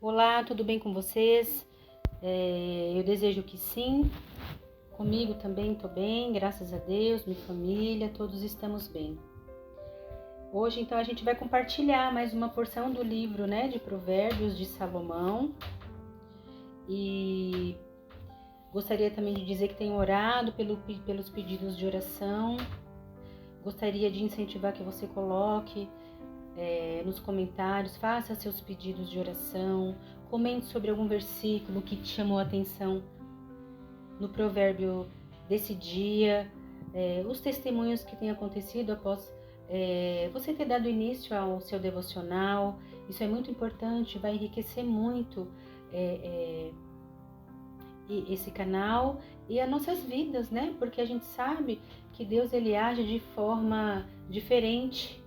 Olá, tudo bem com vocês? Eu desejo que sim. Comigo também estou bem, graças a Deus, minha família, todos estamos bem. Hoje, então, a gente vai compartilhar mais uma porção do livro, de Provérbios de Salomão. E gostaria também de dizer que tenho orado pelos pedidos de oração. Gostaria de incentivar que você coloque nos comentários, faça seus pedidos de oração, comente sobre algum versículo que te chamou a atenção no provérbio desse dia, os testemunhos que têm acontecido após você ter dado início ao seu devocional. Isso é muito importante, vai enriquecer muito esse canal e as nossas vidas, Porque a gente sabe que Deus ele age de forma diferente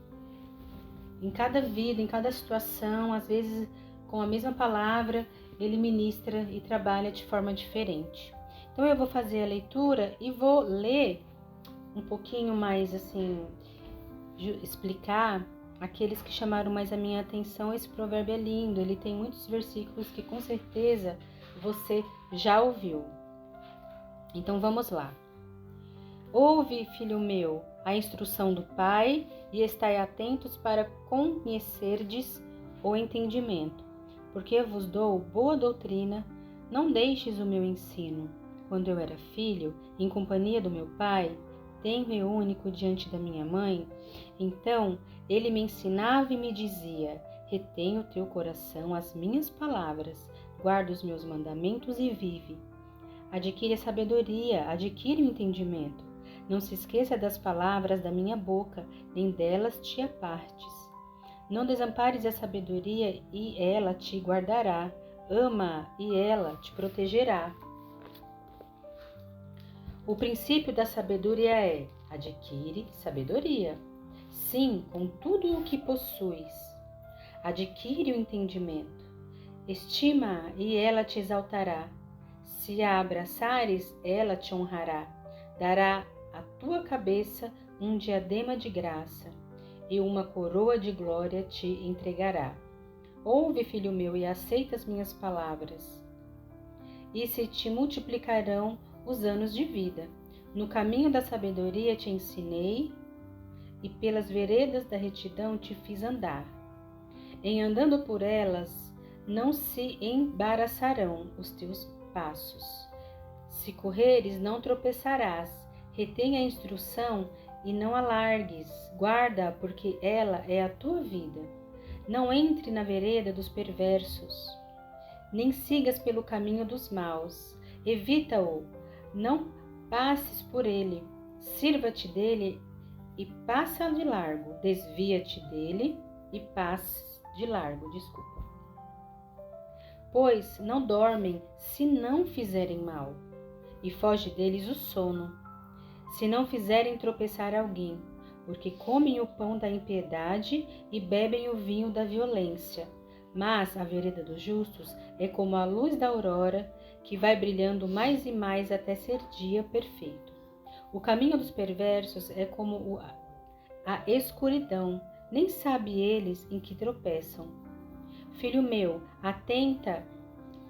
em cada vida, em cada situação. Às vezes com a mesma palavra ele ministra e trabalha de forma diferente. Então eu vou fazer a leitura e vou ler um pouquinho mais assim, explicar aqueles que chamaram mais a minha atenção. Esse provérbio é lindo, ele tem muitos versículos que com certeza você já ouviu. Então vamos lá. Ouve, filho meu, a instrução do Pai e estai atentos para conhecerdes o entendimento, porque vos dou boa doutrina, não deixes o meu ensino. Quando eu era filho, em companhia do meu pai, tenro e único diante da minha mãe, então ele me ensinava e me dizia: retém o teu coração as minhas palavras, guarda os meus mandamentos e vive. Adquire a sabedoria, adquire o entendimento. Não se esqueça das palavras da minha boca, nem delas te apartes. Não desampares a sabedoria e ela te guardará. Ama e ela te protegerá. O princípio da sabedoria é: adquire sabedoria. Sim, com tudo o que possuis. Adquire o entendimento. Estima e ela te exaltará. Se a abraçares, ela te honrará. Dará à tua cabeça um diadema de graça, e uma coroa de glória te entregará. Ouve, filho meu, e aceita as minhas palavras, e se te multiplicarão os anos de vida. No caminho da sabedoria te ensinei, e pelas veredas da retidão te fiz andar. Em andando por elas, não se embaraçarão os teus passos. Se correres, não tropeçarás. Retém a instrução e não alargues. Guarda, porque ela é a tua vida. Não entre na vereda dos perversos, nem sigas pelo caminho dos maus. Evita-o, não passes por ele. Sirva-te dele e passa de largo. Desvia-te dele e passe de largo. Pois não dormem se não fizerem mal, e foge deles o sono, se não fizerem tropeçar alguém, porque comem o pão da impiedade e bebem o vinho da violência. Mas a vereda dos justos é como a luz da aurora, que vai brilhando mais e mais até ser dia perfeito. O caminho dos perversos é como a escuridão, nem sabe eles em que tropeçam. Filho meu, atenta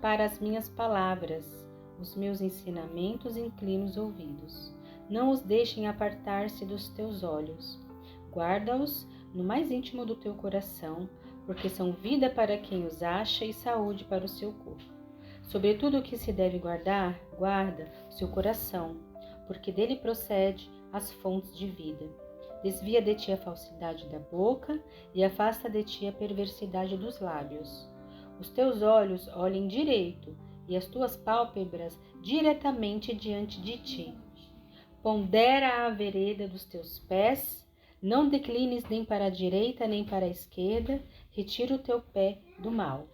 para as minhas palavras, os meus ensinamentos inclina os ouvidos. Não os deixem apartar-se dos teus olhos. Guarda-os no mais íntimo do teu coração, porque são vida para quem os acha e saúde para o seu corpo. Sobretudo o que se deve guardar, guarda o seu coração, porque dele procede as fontes de vida. Desvia de ti a falsidade da boca e afasta de ti a perversidade dos lábios. Os teus olhos olhem direito e as tuas pálpebras diretamente diante de ti. Pondera a vereda dos teus pés, não declines nem para a direita nem para a esquerda, retira o teu pé do mal.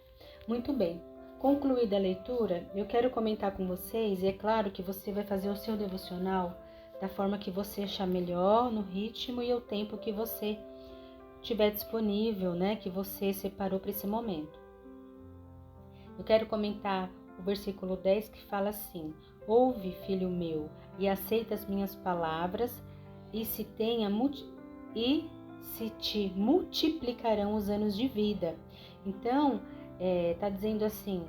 Muito bem, concluída a leitura, eu quero comentar com vocês, e é claro que você vai fazer o seu devocional da forma que você achar melhor, no ritmo e o tempo que você tiver disponível, que você separou para esse momento. Eu quero comentar o versículo 10 que fala assim: ouve, filho meu, e aceita as minhas palavras, e se te multiplicarão os anos de vida. Então, tá dizendo assim,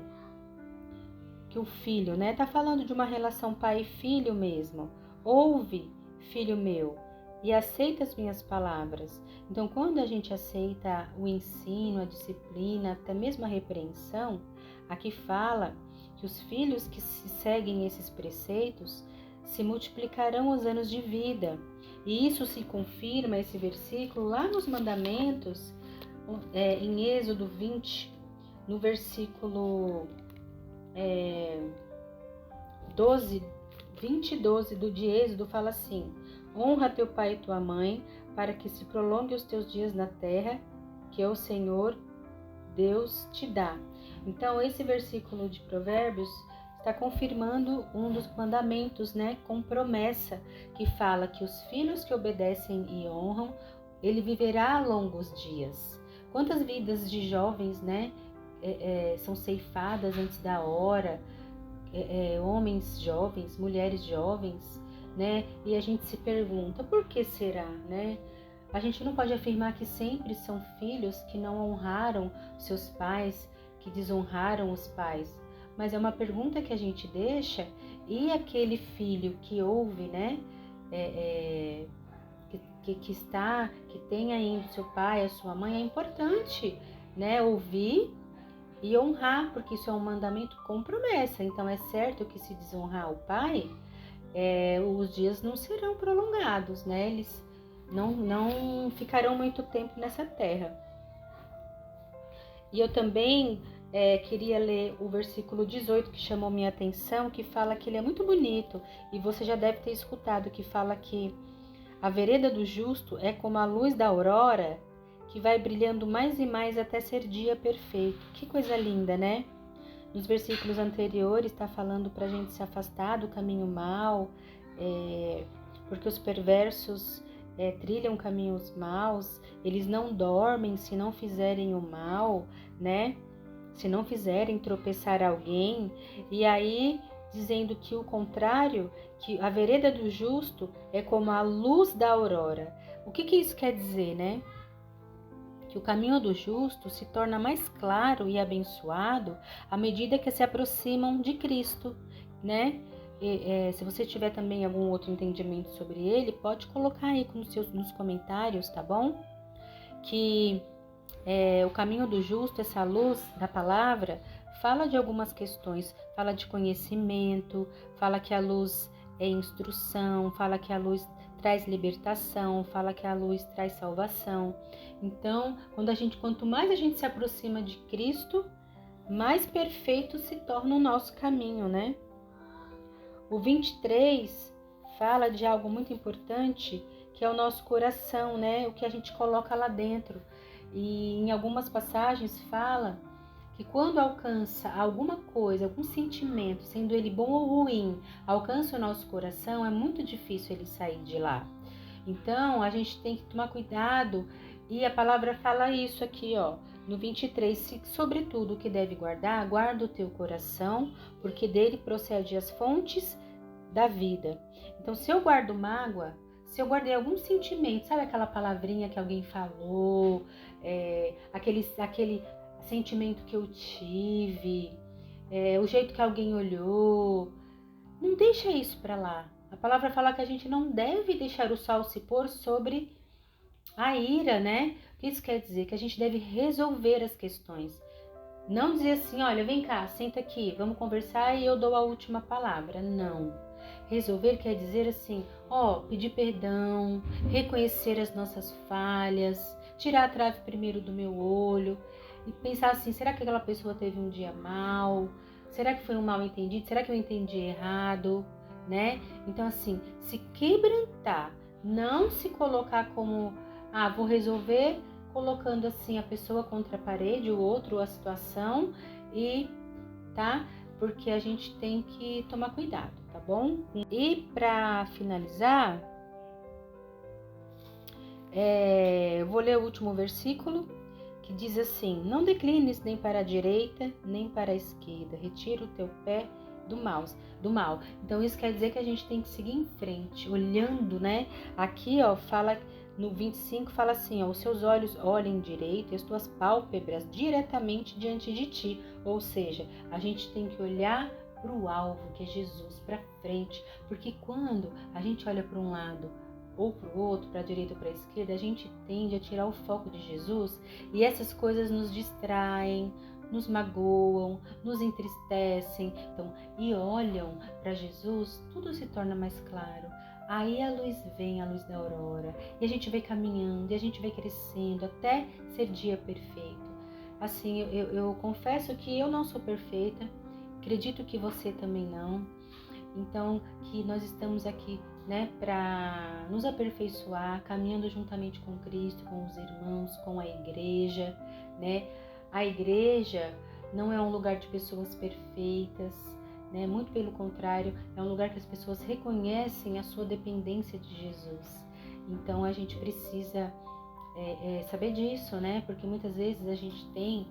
que o filho, né, tá falando de uma relação pai e filho mesmo. Ouve, filho meu, e aceita as minhas palavras. Então, quando a gente aceita o ensino, a disciplina, até mesmo a repreensão, aqui fala que os filhos que seguem esses preceitos se multiplicarão os anos de vida. E isso se confirma, esse versículo, lá nos mandamentos, em Êxodo 20, no versículo 12, 20 e 12 de Êxodo, fala assim: honra teu pai e tua mãe, para que se prolongue os teus dias na terra, que o Senhor Deus te dá. Então, esse versículo de Provérbios está confirmando um dos mandamentos, né, com promessa, que fala que os filhos que obedecem e honram, ele viverá longos dias. Quantas vidas de jovens, né, são ceifadas antes da hora, homens jovens, mulheres jovens, né, e a gente se pergunta, por que será, né? A gente não pode afirmar que sempre são filhos que não honraram seus pais, que desonraram os pais, mas é uma pergunta que a gente deixa. E aquele filho que ouve, né, que tem ainda seu pai, a sua mãe, é importante, né, ouvir e honrar, porque isso é um mandamento com promessa. Então é certo que se desonrar o pai, os dias não serão prolongados, né? Eles não ficarão muito tempo nessa terra. E eu também queria ler o versículo 18, que chamou minha atenção, que fala que ele é muito bonito, e você já deve ter escutado, que fala que a vereda do justo é como a luz da aurora, que vai brilhando mais e mais até ser dia perfeito. Que coisa linda, né? Nos versículos anteriores está falando para a gente se afastar do caminho mau, porque os perversos trilham caminhos maus, eles não dormem se não fizerem o mal, né? Se não fizerem tropeçar alguém. E aí, dizendo que o contrário, que a vereda do justo é como a luz da aurora. O que isso quer dizer, né? Que o caminho do justo se torna mais claro e abençoado à medida que se aproximam de Cristo, né? Se você tiver também algum outro entendimento sobre ele, pode colocar aí nos comentários, tá bom? Que o caminho do justo, essa luz da palavra, fala de algumas questões, fala de conhecimento, fala que a luz é instrução, fala que a luz traz libertação, fala que a luz traz salvação. Então, quanto mais a gente se aproxima de Cristo, mais perfeito se torna o nosso caminho, né? O 23 fala de algo muito importante, que é o nosso coração, né? O que a gente coloca lá dentro. E em algumas passagens fala que quando alcança alguma coisa, algum sentimento, sendo ele bom ou ruim, alcança o nosso coração, é muito difícil ele sair de lá. Então, a gente tem que tomar cuidado, e a palavra fala isso aqui, ó, no 23, sobretudo o que deve guardar, guarda o teu coração, porque dele procede as fontes da vida. Então, se eu guardo mágoa, se eu guardei algum sentimento, sabe aquela palavrinha que alguém falou, aquele sentimento que eu tive, o jeito que alguém olhou, não deixa isso para lá. A palavra fala que a gente não deve deixar o sol se pôr sobre a ira, né? O que isso quer dizer? Que a gente deve resolver as questões. Não dizer assim, olha, vem cá, senta aqui, vamos conversar e eu dou a última palavra. Não. Resolver quer dizer assim, pedir perdão, reconhecer as nossas falhas, tirar a trave primeiro do meu olho e pensar assim, será que aquela pessoa teve um dia mal? Será que foi um mal entendido? Será que eu entendi errado? Né? Então assim, se quebrantar, não se colocar como, vou resolver colocando assim a pessoa contra a parede, o outro, a situação, tá? Porque a gente tem que tomar cuidado, tá bom? E para finalizar, eu vou ler o último versículo, que diz assim: não declines nem para a direita, nem para a esquerda, retira o teu pé do mal. Então isso quer dizer que a gente tem que seguir em frente, olhando, né? Aqui, fala no 25 fala assim, ó, os seus olhos olhem direito e as tuas pálpebras diretamente diante de ti. Ou seja, a gente tem que olhar para o alvo, que é Jesus, para frente. Porque quando a gente olha para um lado ou para o outro, para a direita ou para a esquerda, a gente tende a tirar o foco de Jesus e essas coisas nos distraem, nos magoam, nos entristecem. Então, e olham para Jesus, tudo se torna mais claro. Aí a luz vem, a luz da aurora, e a gente vai caminhando, e a gente vai crescendo até ser dia perfeito. Assim, eu confesso que eu não sou perfeita, acredito que você também não. Então, que nós estamos aqui, né, para nos aperfeiçoar, caminhando juntamente com Cristo, com os irmãos, com a igreja, né? A igreja não é um lugar de pessoas perfeitas, né? Muito pelo contrário, é um lugar que as pessoas reconhecem a sua dependência de Jesus. Então, a gente precisa saber disso, né? Porque muitas vezes a gente tem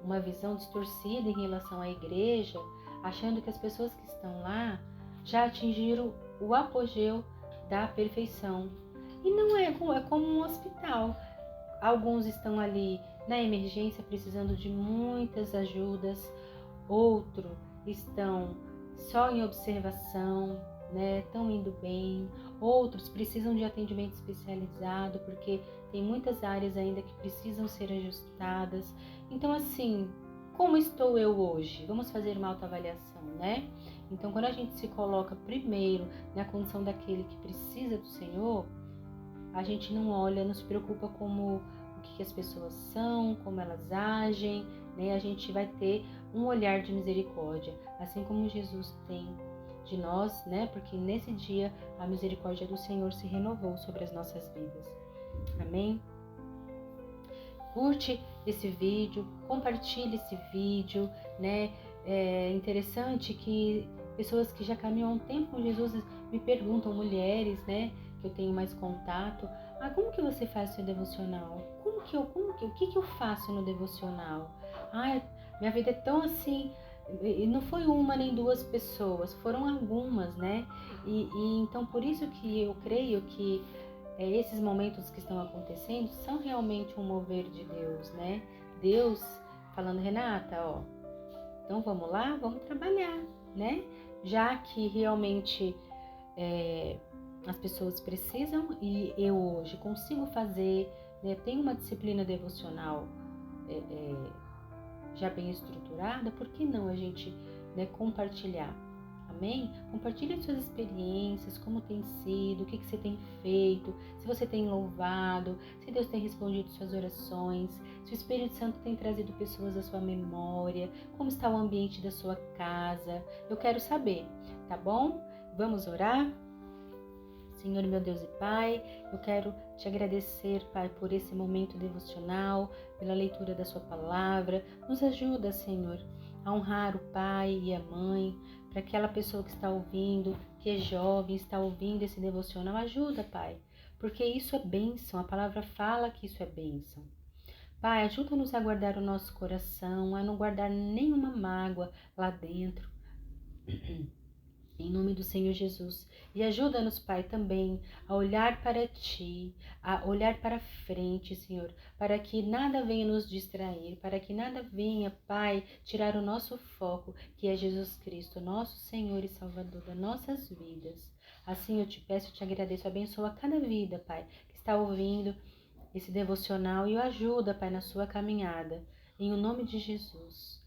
uma visão distorcida em relação à igreja, achando que as pessoas que estão lá já atingiram o apogeu da perfeição. E não é, é como um hospital. Alguns estão ali na emergência precisando de muitas ajudas, outros estão só em observação, né? Estão indo bem, outros precisam de atendimento especializado porque tem muitas áreas ainda que precisam ser ajustadas. Então, assim, como estou eu hoje? Vamos fazer uma autoavaliação, né? Então, quando a gente se coloca primeiro na condição daquele que precisa do Senhor, a gente não olha, não se preocupa como o que as pessoas são, como elas agem, né? A gente vai ter um olhar de misericórdia, assim como Jesus tem de nós, né? Porque nesse dia a misericórdia do Senhor se renovou sobre as nossas vidas. Amém? Curte esse vídeo, compartilhe esse vídeo, né? É interessante que pessoas que já caminham há um tempo com Jesus me perguntam, mulheres, né? Que eu tenho mais contato. Ah, como que você faz o seu devocional? O que eu faço no devocional? Ah, minha vida é tão assim. E não foi uma nem duas pessoas, foram algumas, né? E então por isso que eu creio que esses momentos que estão acontecendo são realmente um mover de Deus, né? Deus falando, Renata, ó, então vamos lá, vamos trabalhar, né? Já que realmente as pessoas precisam e eu hoje consigo fazer, né? Tenho uma disciplina devocional já bem estruturada, por que não a gente, né, compartilhar? Amém? Compartilhe as suas experiências, como tem sido, o que você tem feito, se você tem louvado, se Deus tem respondido suas orações, se o Espírito Santo tem trazido pessoas à sua memória, como está o ambiente da sua casa. Eu quero saber, tá bom? Vamos orar? Senhor, meu Deus e Pai, eu quero te agradecer, Pai, por esse momento devocional, pela leitura da sua palavra. Nos ajuda, Senhor, a honrar o pai e a mãe, para aquela pessoa que está ouvindo, que é jovem, está ouvindo esse devocional. Ajuda, Pai, porque isso é bênção, a palavra fala que isso é bênção. Pai, ajuda-nos a guardar o nosso coração, a não guardar nenhuma mágoa lá dentro. Em nome do Senhor Jesus. E ajuda-nos, Pai, também a olhar para Ti, a olhar para frente, Senhor, para que nada venha nos distrair, para que nada venha, Pai, tirar o nosso foco, que é Jesus Cristo, nosso Senhor e Salvador das nossas vidas. Assim eu te peço, eu te agradeço, abençoa cada vida, Pai, que está ouvindo esse devocional e o ajuda, Pai, na sua caminhada. Em o nome de Jesus.